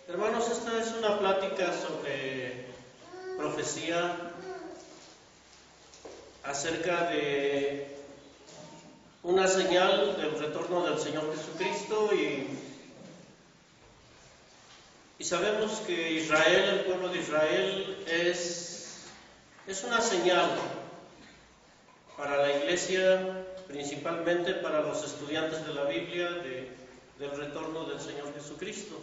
Hermanos, esta es una plática sobre profecía acerca de una señal del retorno del Señor Jesucristo y sabemos que Israel, el pueblo de Israel, es una señal para la iglesia, principalmente para los estudiantes de la Biblia, del retorno del Señor Jesucristo.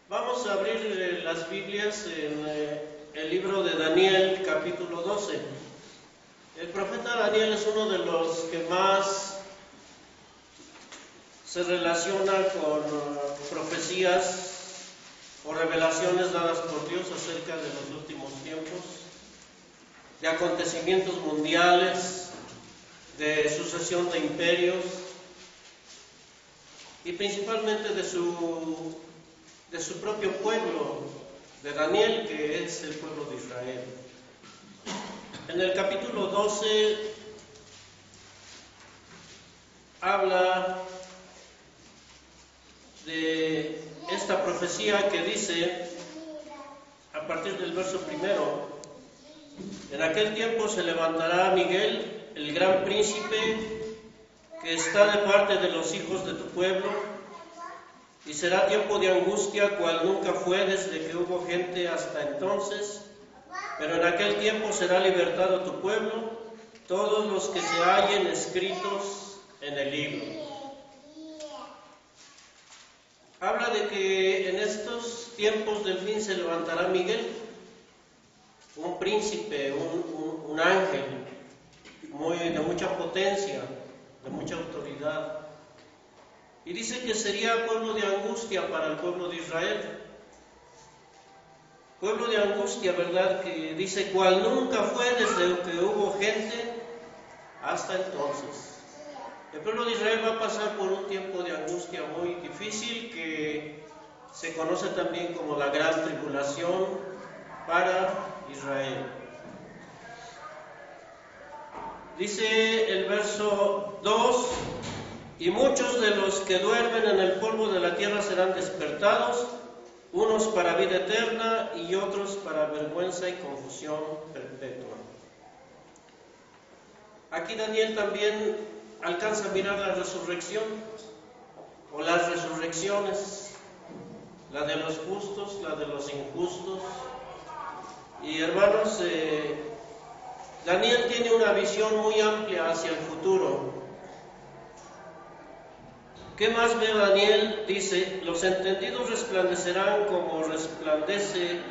Vamos a abrir las Biblias en el libro de Daniel, capítulo 12. El profeta Daniel es uno de los que más se relaciona con profecías o revelaciones dadas por Dios acerca de los últimos tiempos, de acontecimientos mundiales, de sucesión de imperios y principalmente de su propio pueblo, de Daniel, que es el pueblo de Israel. En el capítulo 12 habla de esta profecía que dice, a partir del verso 1, en aquel tiempo se levantará Miguel, el gran príncipe, que está de parte de los hijos de tu pueblo, y será tiempo de angustia cual nunca fue desde que hubo gente hasta entonces, pero en aquel tiempo será libertado tu pueblo, todos los que se hallen escritos en el libro. Habla de que en estos tiempos del fin se levantará Miguel, un príncipe, un ángel, de mucha potencia, de mucha autoridad. Y dice que sería pueblo de angustia para el pueblo de Israel. Pueblo de angustia, ¿verdad? Que dice, cual nunca fue desde que hubo gente hasta entonces. El pueblo de Israel va a pasar por un tiempo de angustia muy difícil que se conoce también como la gran tribulación para Israel. Dice el verso 2, y muchos de los que duermen en el polvo de la tierra serán despertados, unos para vida eterna y otros para vergüenza y confusión perpetua. Aquí Daniel también alcanza a mirar la resurrección, o las resurrecciones, la de los justos, la de los injustos. Y hermanos, Daniel tiene una visión muy amplia hacia el futuro. ¿Qué más ve Daniel? Dice, los entendidos resplandecerán como resplandece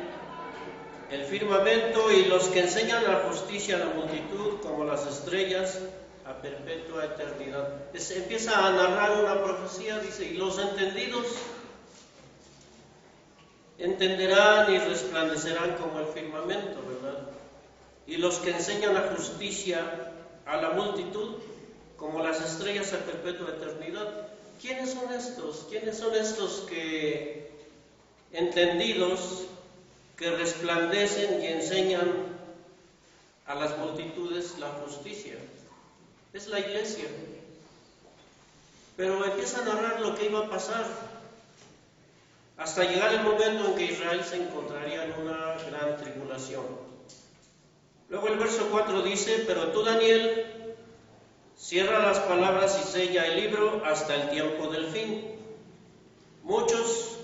el firmamento, y los que enseñan la justicia a la multitud como las estrellas a perpetua eternidad. Empieza a narrar una profecía, dice, y los entendidos entenderán y resplandecerán como el firmamento, ¿verdad? Y los que enseñan la justicia a la multitud como las estrellas a perpetua eternidad. ¿Quiénes son estos? ¿Quiénes son estos que entendidos, que resplandecen y enseñan a las multitudes la justicia? Es la iglesia. Pero empieza a narrar lo que iba a pasar hasta llegar el momento en que Israel se encontraría en una gran tribulación. Luego el verso 4 dice, pero tú, Daniel, cierra las palabras y sella el libro hasta el tiempo del fin. Muchos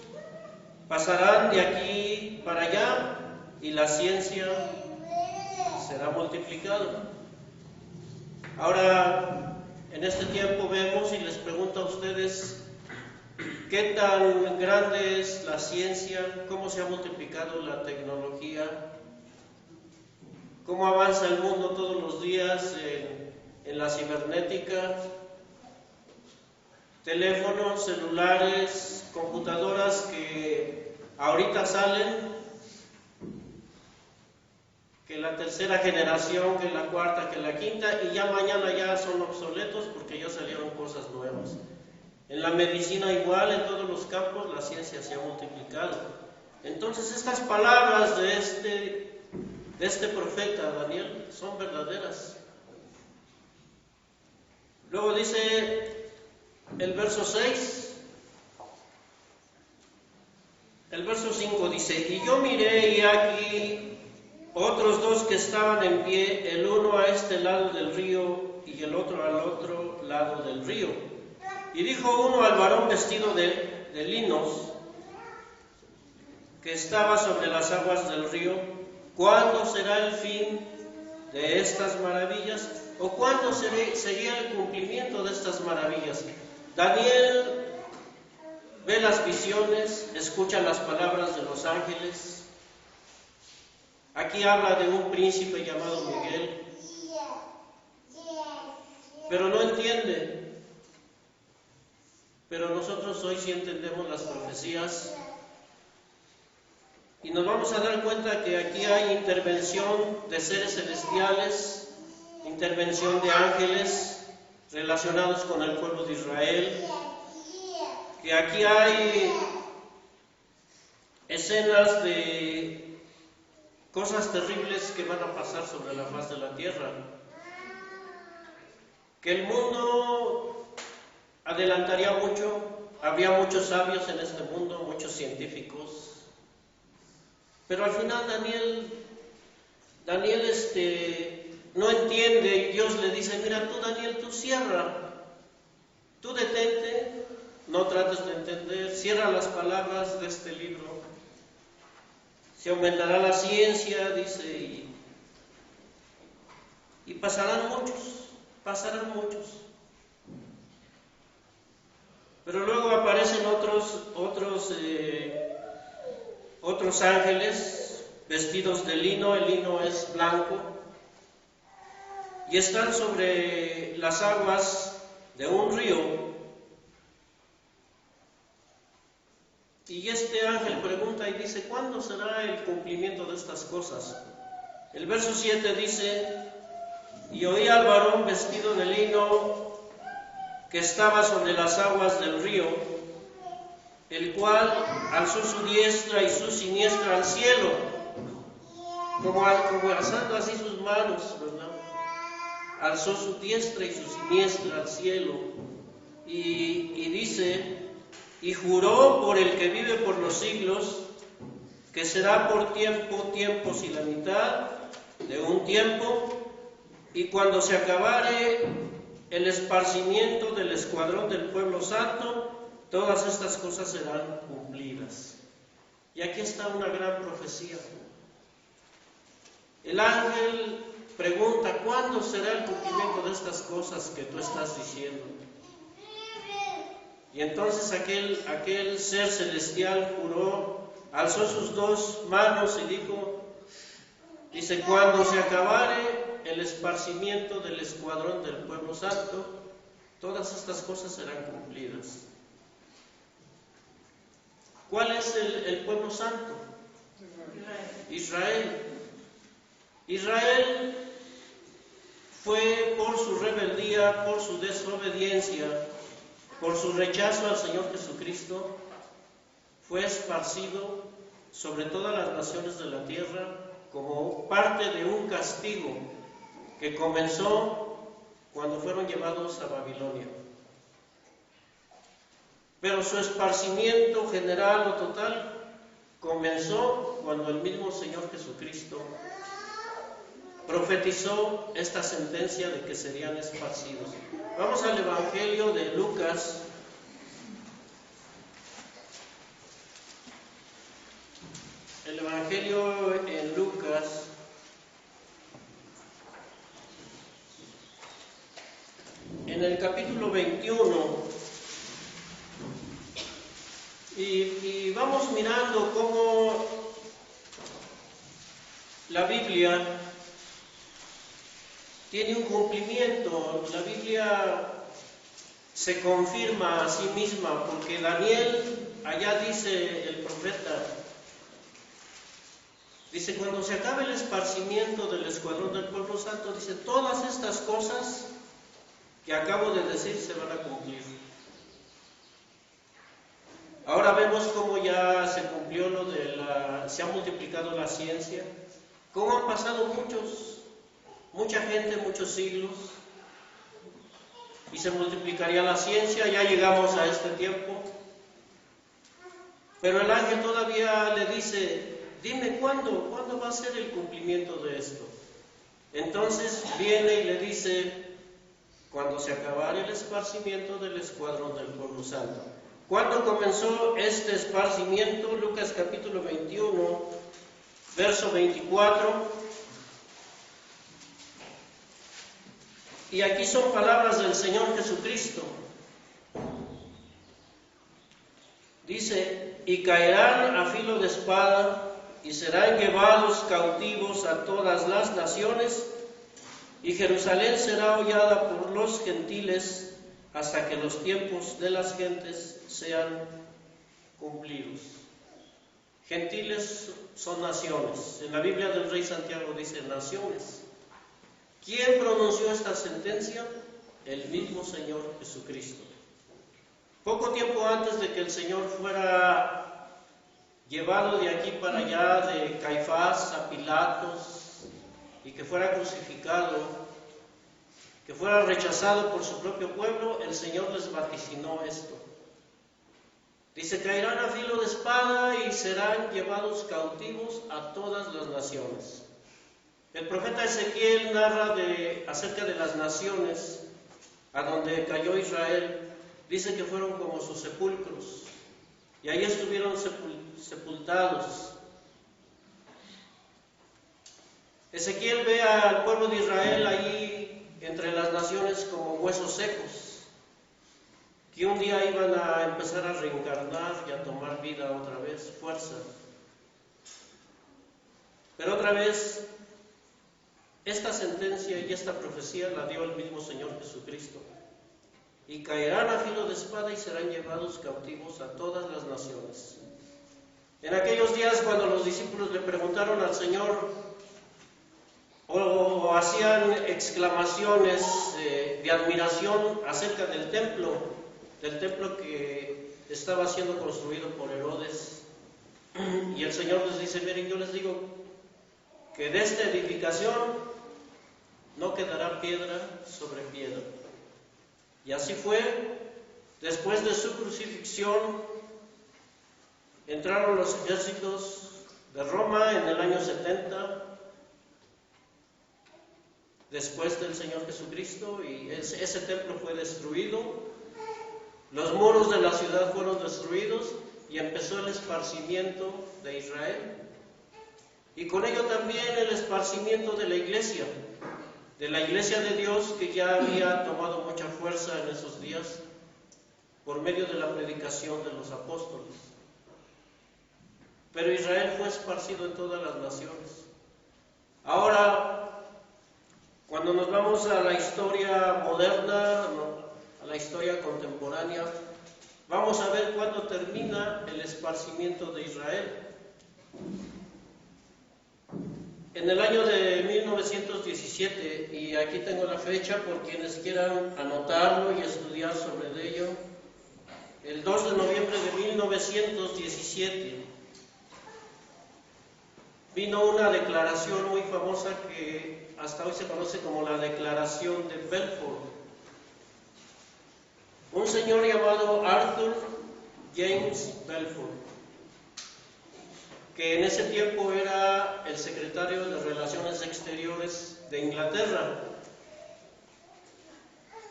pasarán de aquí para allá y la ciencia será multiplicada. Ahora, en este tiempo vemos y les pregunto a ustedes, ¿qué tan grande es la ciencia? ¿Cómo se ha multiplicado la tecnología? ¿Cómo avanza el mundo todos los días en la cibernética? Teléfonos, celulares, computadoras que ahorita salen, que la tercera generación, que la cuarta, que la quinta, y ya mañana ya son obsoletos porque ya salieron cosas nuevas. En la medicina igual, en todos los campos la ciencia se ha multiplicado. Entonces estas palabras de este profeta Daniel son verdaderas. Luego dice el verso 6, El verso 5 dice, y yo miré y aquí otros dos que estaban en pie, el uno a este lado del río y el otro al otro lado del río. Y dijo uno al varón vestido de linos, que estaba sobre las aguas del río, ¿cuándo será el fin de estas maravillas? ¿O cuándo sería el cumplimiento de estas maravillas? Daniel ve las visiones, escucha las palabras de los ángeles. Aquí habla de un príncipe llamado Miguel, pero no entiende. Pero nosotros hoy sí entendemos las profecías y nos vamos a dar cuenta que aquí hay intervención de seres celestiales, intervención de ángeles relacionados con el pueblo de Israel, que aquí hay escenas de cosas terribles que van a pasar sobre la faz de la tierra, que el mundo adelantaría mucho, habría muchos sabios en este mundo, muchos científicos, pero al final Daniel no entiende y Dios le dice, mira tú Daniel, tú cierra, tú detente, no trates de entender, cierra las palabras de este libro, se aumentará la ciencia, dice, y pasarán muchos. Pero luego aparecen otros ángeles vestidos de lino, el lino es blanco, y están sobre las aguas de un río. Y este ángel pregunta y dice, ¿cuándo será el cumplimiento de estas cosas? El verso 7 dice, y oí al varón vestido de lino que estaba sobre las aguas del río, el cual alzó su diestra y su siniestra al cielo, como alzando así sus manos, ¿verdad? Alzó su diestra y su siniestra al cielo, y dice, y juró por el que vive por los siglos, que será por tiempos y la mitad de un tiempo, y cuando se acabare el esparcimiento del escuadrón del pueblo santo, todas estas cosas serán cumplidas. Y aquí está una gran profecía. El ángel pregunta, ¿cuándo será el cumplimiento de estas cosas que tú estás diciendo? Y entonces aquel ser celestial juró, alzó sus dos manos y dice, cuando se acabare el esparcimiento del escuadrón del pueblo santo, todas estas cosas serán cumplidas. ¿Cuál es el pueblo santo? Israel. Israel fue por su rebeldía, por su desobediencia, por su rechazo al Señor Jesucristo, fue esparcido sobre todas las naciones de la tierra como parte de un castigo que comenzó cuando fueron llevados a Babilonia. Pero su esparcimiento general o total comenzó cuando el mismo Señor Jesucristo profetizó esta sentencia de que serían esparcidos. Vamos al Evangelio de Lucas. El Evangelio en Lucas, en el capítulo 21, y vamos mirando cómo la Biblia tiene un cumplimiento. La Biblia se confirma a sí misma, porque Daniel, allá dice el profeta, dice, cuando se acabe el esparcimiento del escuadrón del pueblo santo, dice, todas estas cosas que acabo de decir se van a cumplir. Ahora vemos cómo ya se cumplió se ha multiplicado la ciencia, cómo han pasado mucha gente, muchos siglos, y se multiplicaría la ciencia. Ya llegamos a este tiempo Pero el ángel todavía le dice, dime cuándo va a ser el cumplimiento de esto. Entonces viene y le dice, cuando se acabare el esparcimiento del escuadrón del pueblo santo. ¿Cuándo comenzó este esparcimiento? Lucas capítulo 21, verso 24. Y aquí son palabras del Señor Jesucristo. Dice, y caerán a filo de espada, y serán llevados cautivos a todas las naciones, y Jerusalén será hollada por los gentiles, hasta que los tiempos de las gentes sean cumplidos. Gentiles son naciones. En la Biblia del Rey Santiago dice naciones. ¿Quién pronunció esta sentencia? El mismo Señor Jesucristo. Poco tiempo antes de que el Señor fuera llevado de aquí para allá, de Caifás a Pilatos, y que fuera crucificado, que fuera rechazado por su propio pueblo, el Señor les vaticinó esto. Dice, caerán a filo de espada y serán llevados cautivos a todas las naciones. El profeta Ezequiel narra acerca de las naciones a donde cayó Israel. Dice que fueron como sus sepulcros, y ahí estuvieron sepultados. Ezequiel ve al pueblo de Israel ahí entre las naciones como huesos secos, que un día iban a empezar a reencarnar y a tomar vida otra vez, fuerza. Pero otra vez, esta sentencia y esta profecía la dio el mismo Señor Jesucristo. Y caerán a filo de espada y serán llevados cautivos a todas las naciones. En aquellos días, cuando los discípulos le preguntaron al Señor, o hacían exclamaciones de admiración acerca del templo que estaba siendo construido por Herodes, y el Señor les dice, miren, yo les digo que de esta edificación no quedará piedra sobre piedra. Y así fue. Después de su crucifixión, entraron los ejércitos de Roma en el año 70, después del Señor Jesucristo, y ese templo fue destruido, los muros de la ciudad fueron destruidos, y empezó el esparcimiento de Israel, y con ello también el esparcimiento de la iglesia de Dios, que ya había tomado mucha fuerza en esos días por medio de la predicación de los apóstoles. Pero Israel fue esparcido en todas las naciones. Ahora, cuando nos vamos a la historia moderna, a la historia contemporánea, vamos a ver cuándo termina el esparcimiento de Israel. En el año de 1917, y aquí tengo la fecha por quienes quieran anotarlo y estudiar sobre ello, el 2 de noviembre de 1917, vino una declaración muy famosa que hasta hoy se conoce como la Declaración de Balfour. Un señor llamado Arthur James Balfour, que en ese tiempo era el secretario de Relaciones Exteriores de Inglaterra.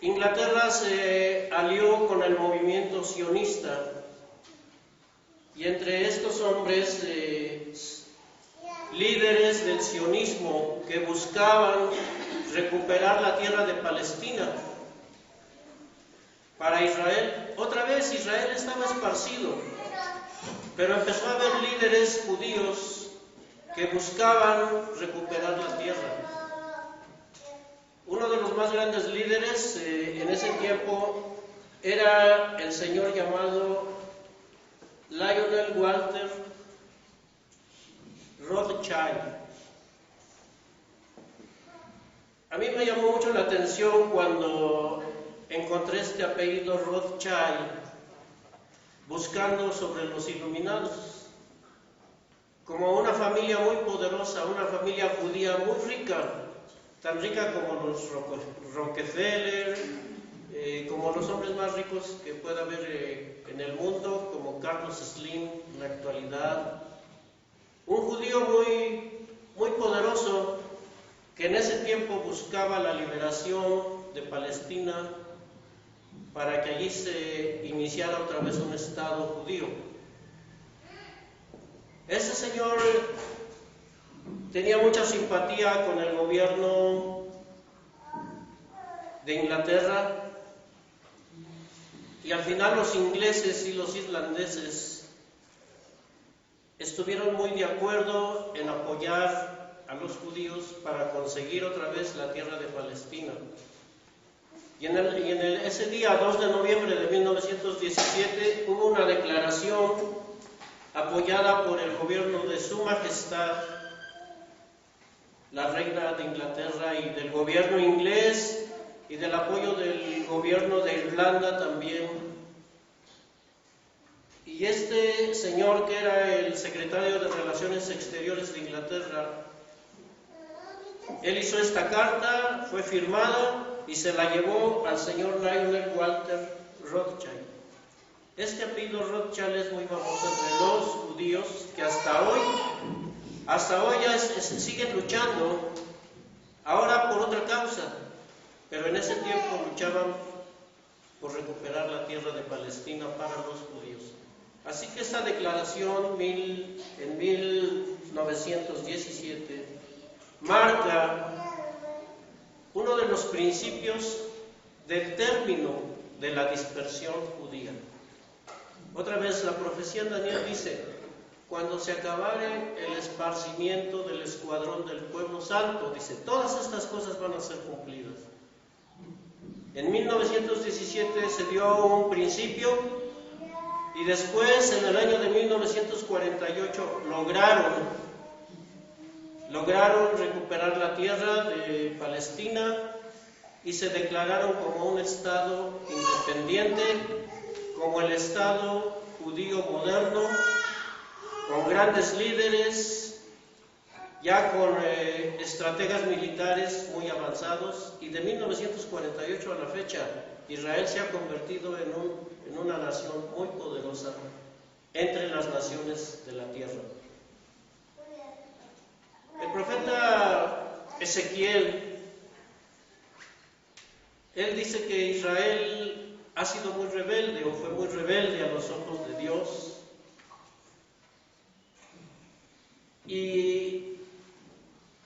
Inglaterra se alió con el movimiento sionista, y entre estos hombres, líderes del sionismo que buscaban recuperar la tierra de Palestina para Israel. Otra vez Israel estaba esparcido, pero empezó a haber líderes judíos que buscaban recuperar la tierra. Uno de los más grandes líderes en ese tiempo era el señor llamado Lionel Walter Rothschild. A mí me llamó mucho la atención cuando encontré este apellido Rothschild buscando sobre los iluminados, como una familia muy poderosa, una familia judía muy rica, tan rica como los Rockefeller, como los hombres más ricos que pueda haber en el mundo, como Carlos Slim en la actualidad. Un judío muy poderoso que en ese tiempo buscaba la liberación de Palestina para que allí se iniciara otra vez un Estado judío. Ese señor tenía mucha simpatía con el gobierno de Inglaterra, y al final los ingleses y los irlandeses estuvieron muy de acuerdo en apoyar a los judíos para conseguir otra vez la tierra de Palestina. Y ese día, 2 de noviembre de 1917, hubo una declaración apoyada por el gobierno de Su Majestad, la Reina de Inglaterra, y del gobierno inglés, y del apoyo del gobierno de Irlanda también. Y este señor, que era el secretario de Relaciones Exteriores de Inglaterra, él hizo esta carta, fue firmada y se la llevó al señor Lionel Walter Rothschild. Este apellido Rothschild es muy famoso entre los judíos, que hasta hoy ya siguen luchando, ahora por otra causa, pero en ese tiempo luchaban por recuperar la tierra de Palestina para los judíos. Así que esta declaración en 1917 marca uno de los principios del término de la dispersión judía. Otra vez la profecía en Daniel dice: cuando se acabare el esparcimiento del escuadrón del pueblo santo, dice, todas estas cosas van a ser cumplidas. En 1917 se dio un principio, y después, en el año de 1948, lograron recuperar la tierra de Palestina y se declararon como un Estado independiente, como el Estado judío moderno, con grandes líderes, ya con estrategas militares muy avanzados. Y de 1948 a la fecha, Israel se ha convertido en una nación muy poderosa entre las naciones de la tierra. El profeta Ezequiel, él dice que Israel ha sido muy rebelde, o fue muy rebelde a los ojos de Dios, y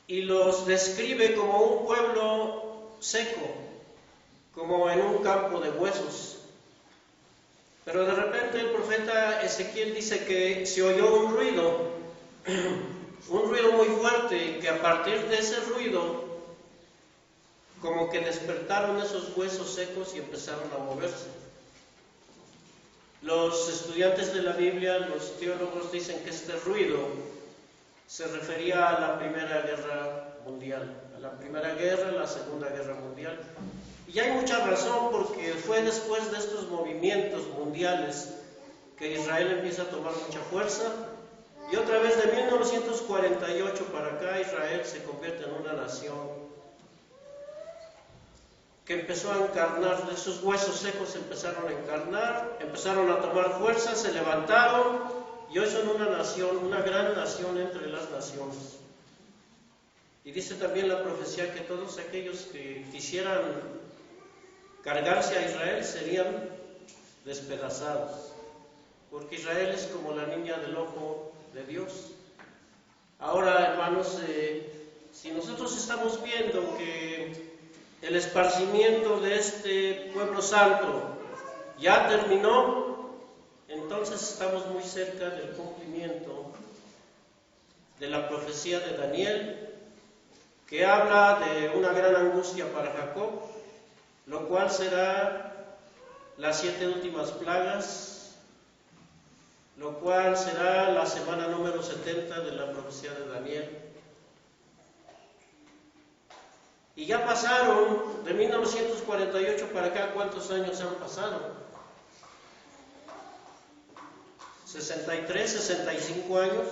los describe como un pueblo seco, como en un campo de huesos. Pero de repente el profeta Ezequiel dice que se oyó un ruido muy fuerte, y que a partir de ese ruido, como que despertaron esos huesos secos y empezaron a moverse. Los estudiantes de la Biblia, los teólogos, dicen que este ruido se refería a la Primera Guerra Mundial, a la Segunda Guerra Mundial. Y hay mucha razón, porque fue después de estos movimientos mundiales que Israel empieza a tomar mucha fuerza, y otra vez de 1948 para acá Israel se convierte en una nación que empezó a encarnar. De esos huesos secos empezaron a encarnar, empezaron a tomar fuerza, se levantaron, y hoy son una nación, una gran nación entre las naciones. Y dice también la profecía que todos aquellos que quisieran cargarse a Israel serían despedazados, porque Israel es como la niña del ojo de Dios. Ahora, hermanos, si nosotros estamos viendo que el esparcimiento de este pueblo santo ya terminó, entonces estamos muy cerca del cumplimiento de la profecía de Daniel, que habla de una gran angustia para Jacob, lo cual será las 7 últimas plagas, lo cual será la semana número 70 de la profecía de Daniel. Y ya pasaron, de 1948 para acá, ¿cuántos años han pasado? 63, 65 años.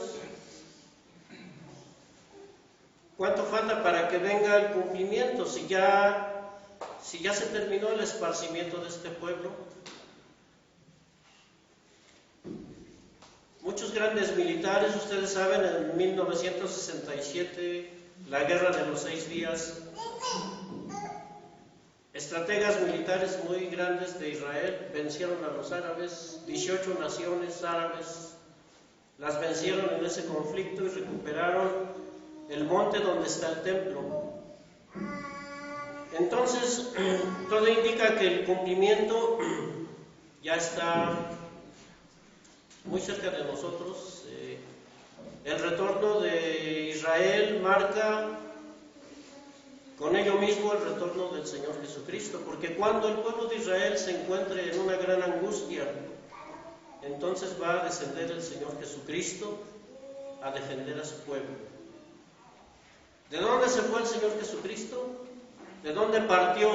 ¿Cuánto falta para que venga el cumplimiento? Si ya si ya se terminó el esparcimiento de este pueblo. Muchos grandes militares, ustedes saben, en 1967, la guerra de los 6 días, estrategas militares muy grandes de Israel vencieron a los árabes, 18 naciones árabes las vencieron en ese conflicto y recuperaron el monte donde está el templo. Entonces, todo indica que el cumplimiento ya está muy cerca de nosotros. El retorno de Israel marca con ello mismo el retorno del Señor Jesucristo, porque cuando el pueblo de Israel se encuentre en una gran angustia, entonces va a descender el Señor Jesucristo a defender a su pueblo. ¿De dónde se fue el Señor Jesucristo? ¿De dónde partió?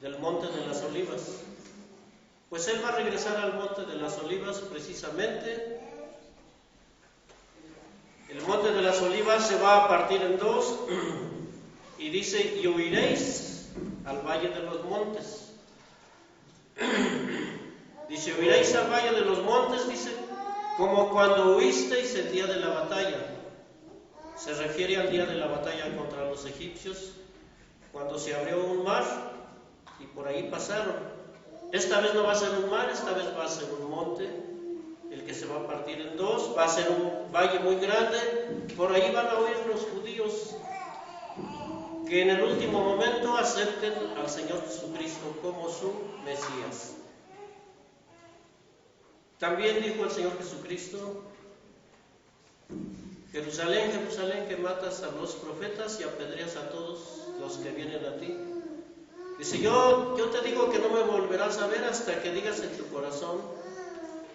Del Monte de las Olivas. Pues Él va a regresar al Monte de las Olivas precisamente. El Monte de las Olivas se va a partir en dos y dice, y huiréis al Valle de los Montes. Dice, huiréis al Valle de los Montes, dice, como cuando huisteis el día de la batalla. Se refiere al día de la batalla contra los egipcios, cuando se abrió un mar y por ahí pasaron. Esta vez no va a ser un mar, esta vez va a ser un monte, el que se va a partir en dos, va a ser un valle muy grande, por ahí van a huir los judíos que en el último momento acepten al Señor Jesucristo como su Mesías. También dijo el Señor Jesucristo, Jerusalén, Jerusalén, que matas a los profetas y apedreas a todos los que vienen a ti. Dice, yo te digo que no me volverás a ver hasta que digas en tu corazón,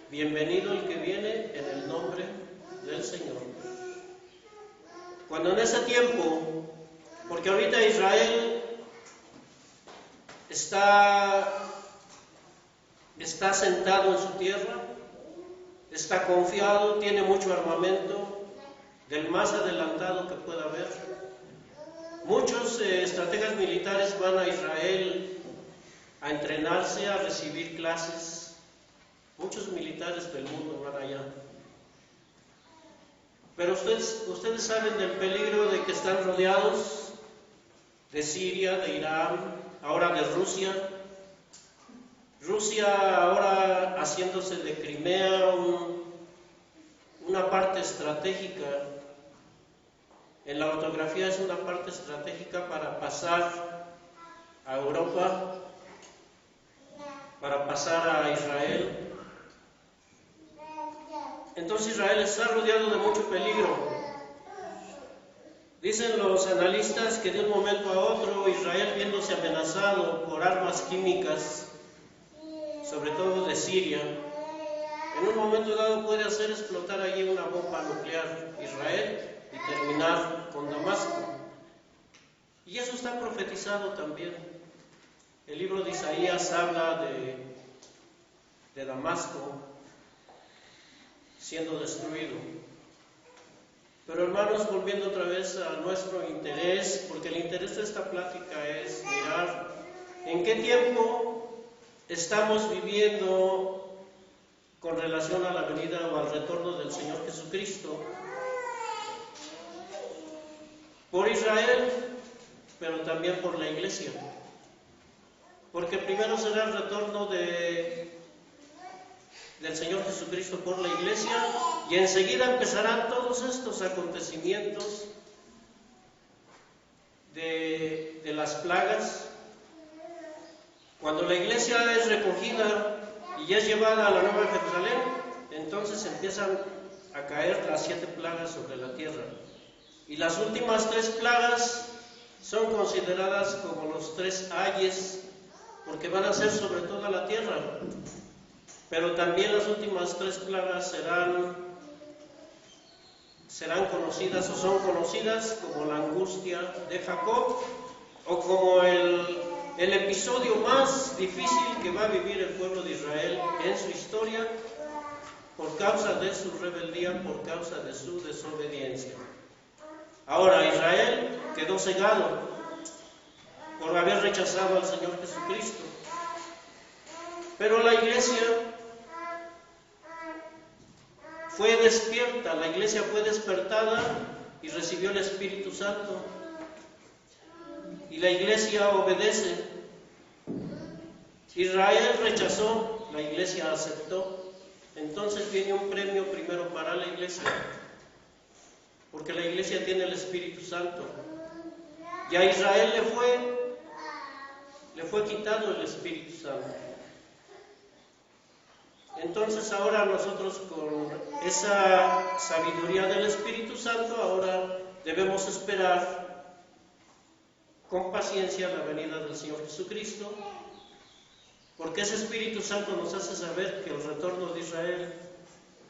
bienvenido el que viene en el nombre del Señor. Cuando en ese tiempo, porque ahorita Israel está sentado en su tierra, está confiado, tiene mucho armamento, del más adelantado que pueda haber. Muchos estrategas militares van a Israel a entrenarse, a recibir clases. Muchos militares del mundo van allá. Pero ustedes saben del peligro de que están rodeados de Siria, de Irán, ahora de Rusia. Rusia ahora haciéndose de Crimea una parte estratégica. En la ortografía es una parte estratégica para pasar a Europa, para pasar a Israel. Entonces Israel está rodeado de mucho peligro. Dicen los analistas que de un momento a otro Israel, viéndose amenazado por armas químicas, sobre todo de Siria, en un momento dado puede hacer explotar allí una bomba nuclear Israel y terminar con Damasco. Y eso está profetizado también. El libro de Isaías habla de Damasco siendo destruido. Pero hermanos, volviendo otra vez a nuestro interés, porque el interés de esta plática es mirar en qué tiempo estamos viviendo con relación a la venida o al retorno del Señor Jesucristo. Por Israel, pero también por la iglesia. Porque primero será el retorno del Señor Jesucristo por la iglesia y enseguida empezarán todos estos acontecimientos de las plagas. Cuando la iglesia es recogida y es llevada a la Nueva Jerusalén, entonces empiezan a caer las 7 plagas sobre la tierra. Y las últimas 3 plagas son consideradas como los 3 ayes, porque van a ser sobre toda la tierra. Pero también las últimas 3 plagas serán conocidas o son conocidas como la angustia de Jacob, o como el episodio más difícil que va a vivir el pueblo de Israel en su historia, por causa de su rebeldía, por causa de su desobediencia. Ahora Israel quedó cegado. por haber rechazado al Señor Jesucristo. Pero la iglesia fue despierta, la iglesia fue despertada y recibió el Espíritu Santo. Y la iglesia obedece. Israel rechazó, la iglesia aceptó. Entonces viene un premio primero para la iglesia, porque la iglesia tiene el Espíritu Santo. Y a Israel le fue quitado el Espíritu Santo. Entonces ahora nosotros, con esa sabiduría del Espíritu Santo, ahora debemos esperar con paciencia la venida del Señor Jesucristo, porque ese Espíritu Santo nos hace saber que el retorno de Israel,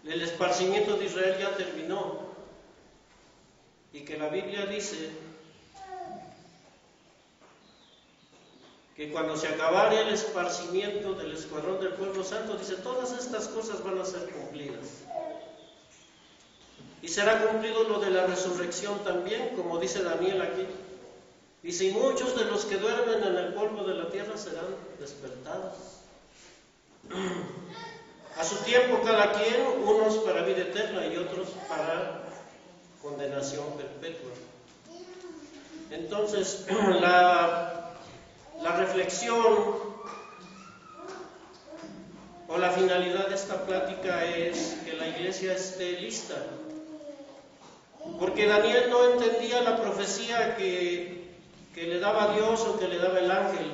el esparcimiento de Israel ya terminó, y que la Biblia dice que cuando se acabare el esparcimiento del escuadrón del pueblo santo, dice, todas estas cosas van a ser cumplidas. Y será cumplido lo de la resurrección también, como dice Daniel aquí. Dice, y muchos de los que duermen en el polvo de la tierra serán despertados. A su tiempo cada quien, unos para vida eterna y otros para condenación perpetua. Entonces, la reflexión o la finalidad de esta plática es que la iglesia esté lista. Porque Daniel no entendía la profecía que le daba Dios o que le daba el ángel.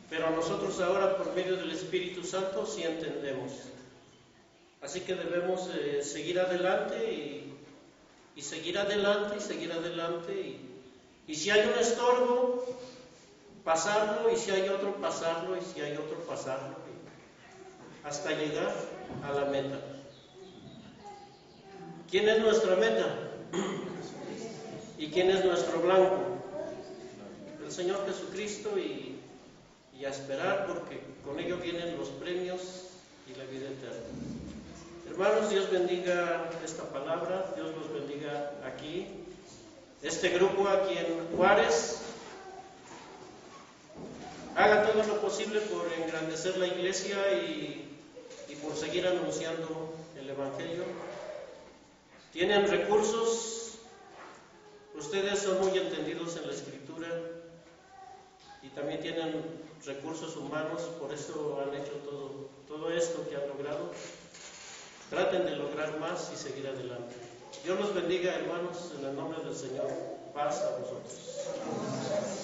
Pero nosotros ahora, por medio del Espíritu Santo, sí entendemos. Así que debemos seguir adelante y seguir adelante y seguir adelante. Y si hay un estorbo, pasarlo, y si hay otro, pasarlo, y si hay otro, pasarlo, hasta llegar a la meta. ¿Quién es nuestra meta? ¿Y quién es nuestro blanco? El Señor Jesucristo, y a esperar, porque con ello vienen los premios y la vida eterna. Hermanos, Dios bendiga esta palabra, Dios los bendiga aquí, este grupo aquí en Juárez. Haga todo lo posible por engrandecer la iglesia y por seguir anunciando el Evangelio. Tienen recursos, ustedes son muy entendidos en la Escritura y también tienen recursos humanos, por eso han hecho todo esto que han logrado. Traten de lograr más y seguir adelante. Dios los bendiga, hermanos, en el nombre del Señor. Paz a vosotros.